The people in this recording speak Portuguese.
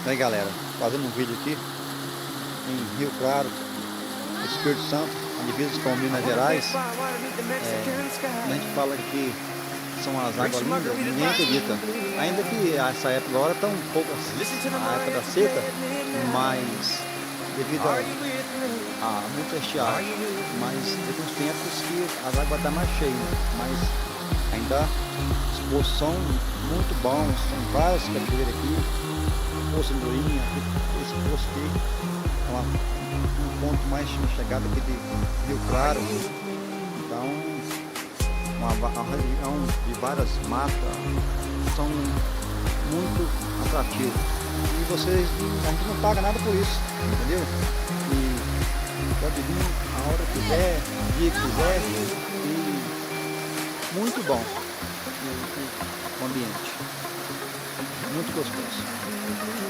Aí galera, fazendo um vídeo aqui em Rio Claro, Espírito Santo, divisa com Minas Gerais. A gente fala que são as águas lindas, ninguém acredita. Ainda que essa época agora está um pouco a época da seca, mas devido a muita estiagem, mas tem uns tempos que as águas estão mais cheias, mas ainda os poços são muito bons, são várias cachoeiras aqui, Poço Andorinha, esse poço aqui é um ponto mais chegado aqui de Rio Claro. Então, uma região de várias matas, são muito atrativos. E vocês, a gente não paga nada por isso, entendeu? E pode vir a hora que quiser, o dia que quiser, e muito bom o ambiente, muito gostoso.